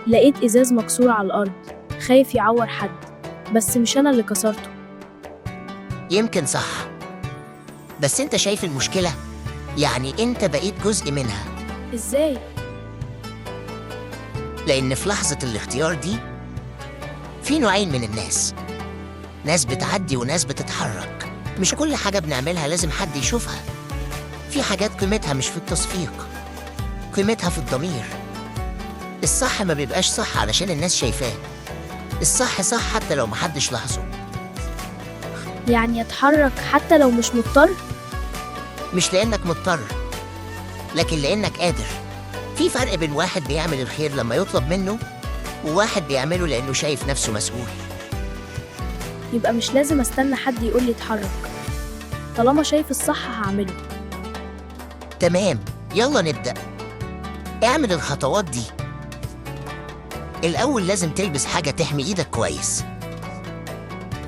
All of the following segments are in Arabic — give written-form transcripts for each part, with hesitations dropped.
لقيت إزاز مكسور على الأرض، خايف يعور حد، بس مش أنا اللي كسرته. يمكن صح، بس انت شايف المشكلة؟ يعني انت بقيت جزء منها. إزاي؟ لأن في لحظة الاختيار دي في نوعين من الناس، ناس بتعدي وناس بتتحرك. مش كل حاجة بنعملها لازم حد يشوفها. في حاجات قيمتها مش في التصفيق، قيمتها في الضمير. الصح ما بيبقاش صح علشان الناس شايفاه، الصح صح حتى لو محدش لاحظه. يعني أتحرك حتى لو مش مضطر؟ مش لأنك مضطر، لكن لأنك قادر. في فرق بين واحد بيعمل الخير لما يطلب منه، وواحد بيعمله لأنه شايف نفسه مسؤول. يبقى مش لازم أستنى حد يقولي اتحرك، طالما شايف الصح هعمله. تمام، يلا نبدأ. اعمل الخطوات دي. الأول لازم تلبس حاجة تحمي إيدك كويس،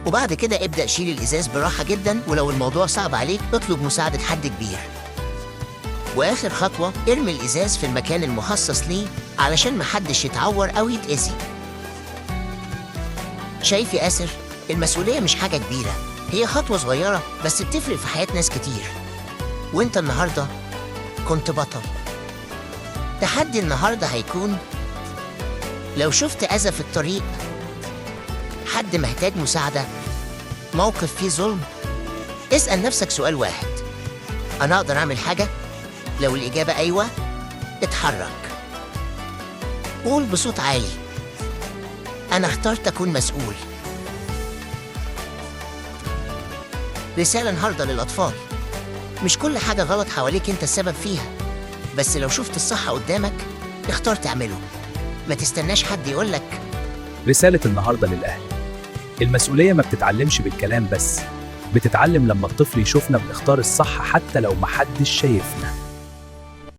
وبعد كده ابدأ شيل الإزاز براحة جدا، ولو الموضوع صعب عليك اطلب مساعدة حد كبير. وآخر خطوة، ارمي الإزاز في المكان المخصص ليه علشان محدش يتعور أو يتأذي. شايف يا آسر؟ المسؤولية مش حاجة كبيرة، هي خطوة صغيرة بس بتفرق في حياة ناس كتير. وانت النهاردة كنت بطل. تحدي النهاردة هيكون لو شفت أذى في الطريق، حد محتاج مساعدة، موقف فيه ظلم، اسأل نفسك سؤال واحد: أنا أقدر أعمل حاجة؟ لو الإجابة أيوة، اتحرك. قول بصوت عالي: أنا اخترت أكون مسؤول. رسالة النهاردة للأطفال: مش كل حاجة غلط حواليك أنت السبب فيها، بس لو شفت الصح قدامك اختار تعمله، ما تستناش حد يقولك. رسالة النهاردة للأهل: المسؤولية ما بتتعلمش بالكلام بس، بتتعلم لما الطفل يشوفنا بنختار الصح حتى لو محدش شايفنا.